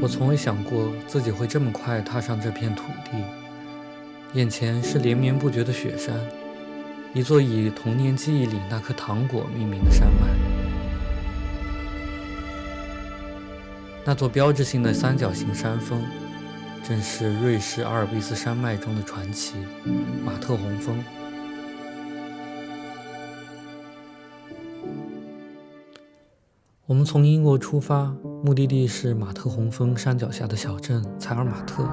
我从未想过自己会这么快踏上这片土地，眼前是连绵不绝的雪山，一座以童年记忆里那颗糖果命名的山脉。那座标志性的三角形山峰，正是瑞士阿尔卑斯山脉中的传奇——马特洪峰。我们从英国出发，目的地是马特洪峰山脚下的小镇采尔马特。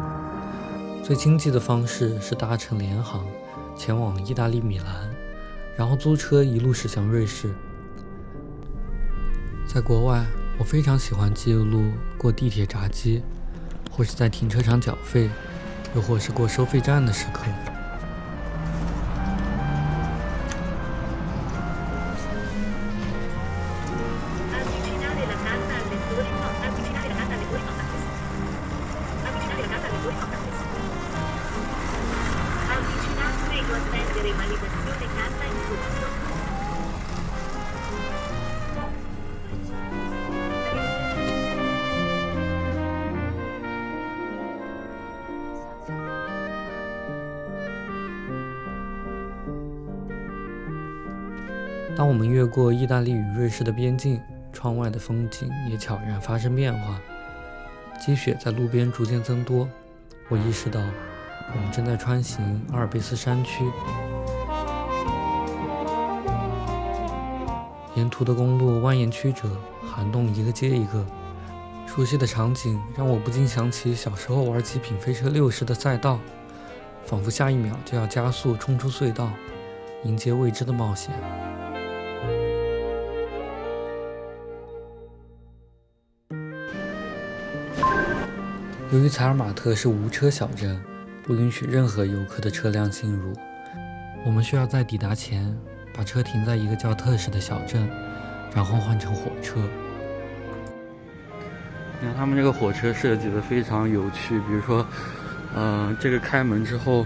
最经济的方式是搭乘联航前往意大利米兰，然后租车一路驶向瑞士。在国外，我非常喜欢记录过地铁闸机，或是在停车场缴费，又或是过收费站的时刻。当我们越过意大利与瑞士的边境，窗外的风景也悄然发生变化。积雪在路边逐渐增多，我意识到我们正在穿行阿尔卑斯山区。沿途的公路蜿蜒曲折，涵洞一个接一个。熟悉的场景让我不禁想起小时候玩极品飞车60的赛道，仿佛下一秒就要加速冲出隧道，迎接未知的冒险。由于采尔马特是无车小镇，不允许任何游客的车辆进入，我们需要在抵达前把车停在一个叫特什的小镇，然后换乘火车。你看他们这个火车设计的非常有趣，比如说，这个开门之后，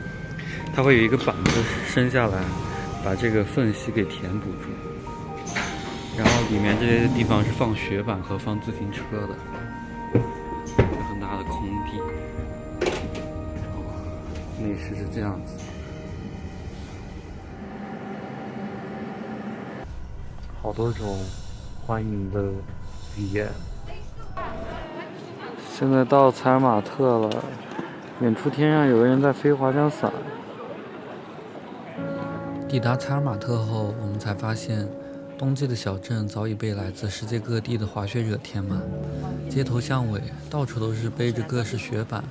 它会有一个板子伸下来，把这个缝隙给填补住，然后里面这些地方是放雪板和放自行车的。很大的空地，内饰是这样子。好多种欢迎的语言。现在到采尔马特了，远处天上有个人在飞滑翔伞。抵达采尔马特后，我们才发现冬季的小镇早已被来自世界各地的滑雪者填满，街头巷尾到处都是背着各式雪板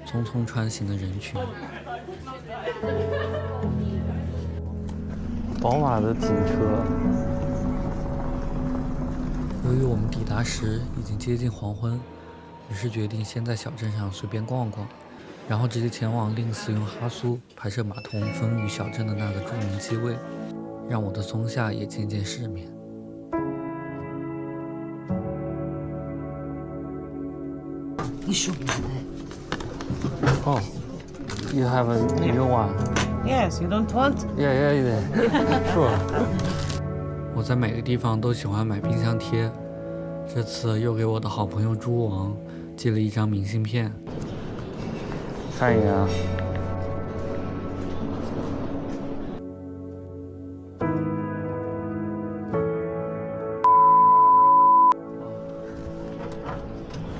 匆匆穿行的人群。宝马的警车。由于我们抵达时已经接近黄昏，于是决定先在小镇上随便逛逛，然后直接前往令斯用哈苏拍摄马特洪峰与小镇的那个著名机位，让我的松下也见见世面。Oh, you have a new one? Yes, you don't want? Yeah, sure. 我在每个地方都喜欢买冰箱贴，这次又给我的好朋友猪王寄了一张明信片。看一眼啊。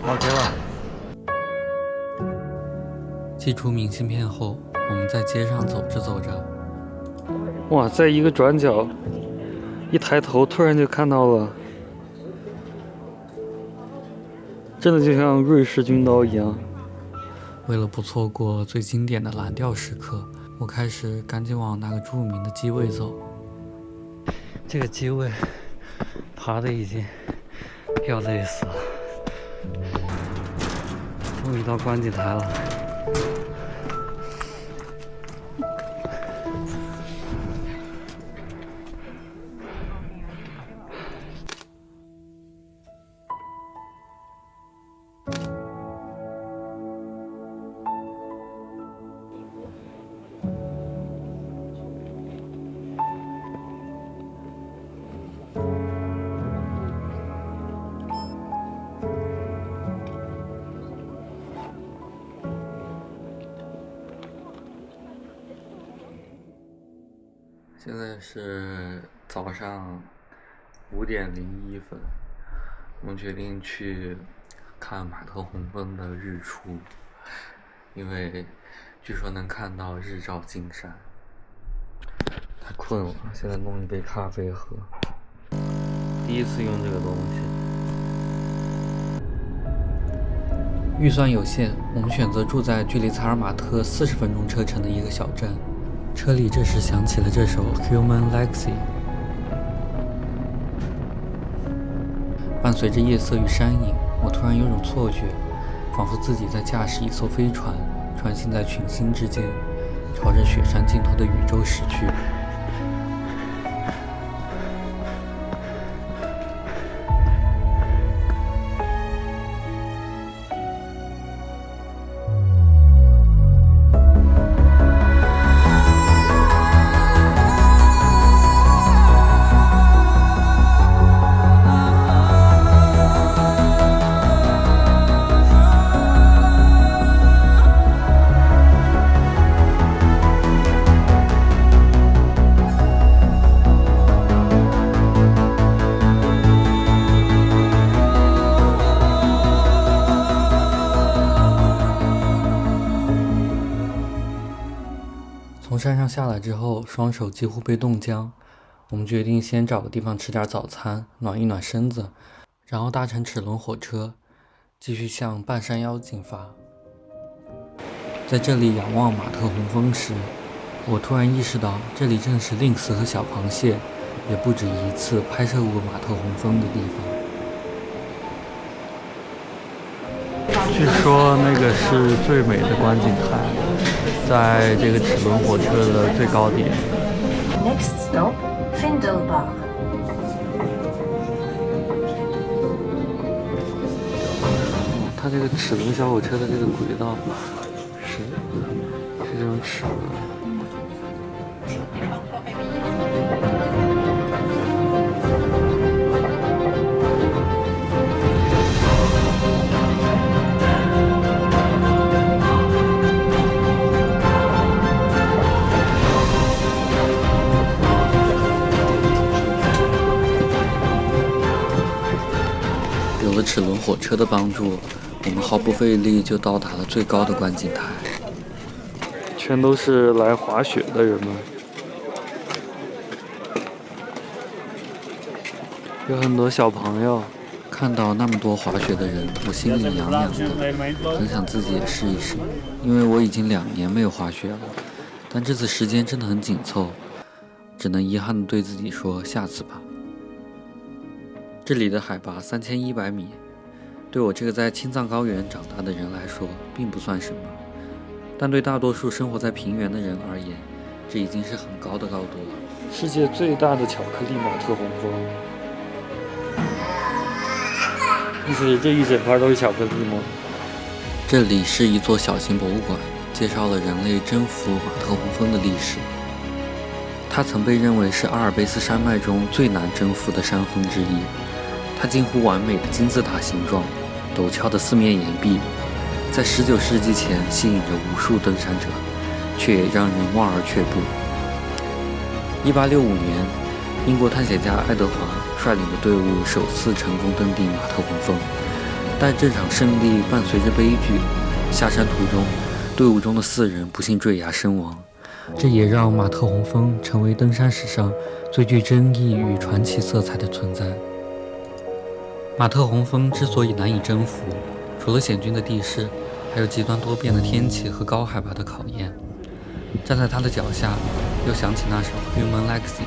OK 了。寄出明信片后，我们在街上走着走着，哇，在一个转角，一抬头突然就看到了，真的就像瑞士军刀一样。为了不错过最经典的蓝调时刻，我开始赶紧往那个著名的机位走。这个机位爬的已经要累死了，终于到观景台了。现在是早上5:01，我们决定去看马特洪峰的日出，因为据说能看到日照金山。太困了，现在弄一杯咖啡喝。第一次用这个东西。预算有限，我们选择住在距离采尔马特40分钟车程的一个小镇。车里这时响起了这首《Human Legacy》，伴随着夜色与山影，我突然有种错觉，仿佛自己在驾驶一艘飞船，穿行在群星之间，朝着雪山尽头的宇宙驶去。从山上下来之后，双手几乎被冻僵。我们决定先找个地方吃点早餐，暖一暖身子，然后搭乘齿轮火车，继续向半山腰进发。在这里仰望马特洪峰时，我突然意识到，这里正是令斯和小螃蟹也不止一次拍摄过马特洪峰的地方。据说那个是最美的观景台，在这个齿轮火车的最高点。Next stop, Findelbach. 它这个齿轮小火车的这个轨道是这种齿轮。有了齿轮火车的帮助，我们毫不费力就到达了最高的观景台。全都是来滑雪的人们，有很多小朋友。看到那么多滑雪的人，我心里痒痒的，很想自己也试一试。因为我已经2年没有滑雪了，但这次时间真的很紧凑，只能遗憾地对自己说下次吧。这里的海拔3100米，对我这个在青藏高原长大的人来说并不算什么，但对大多数生活在平原的人而言，这已经是很高的高度了。世界最大的巧克力马特洪峰，意思是这一整块都是巧克力吗？这里是一座小型博物馆，介绍了人类征服马特洪峰的历史。它曾被认为是阿尔卑斯山脉中最难征服的山峰之一。它近乎完美的金字塔形状，陡峭的四面岩壁，在19世纪前吸引着无数登山者，却也让人望而却步。1865年，英国探险家爱德华率领的队伍首次成功登顶马特洪峰，但这场胜利伴随着悲剧，下山途中，队伍中的4人不幸坠崖身亡。这也让马特洪峰成为登山史上最具争议与传奇色彩的存在。马特洪峰之所以难以征服，除了险峻的地势，还有极端多变的天气和高海拔的考验。站在它的脚下，又想起那首《Human Legacy》，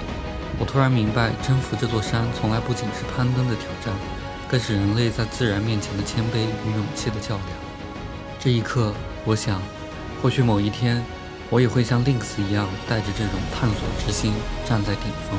我突然明白，征服这座山从来不仅是攀登的挑战，更是人类在自然面前的谦卑与勇气的较量。这一刻，我想，或许某一天，我也会像 Lynx 一样，带着这种探索之心，站在顶峰。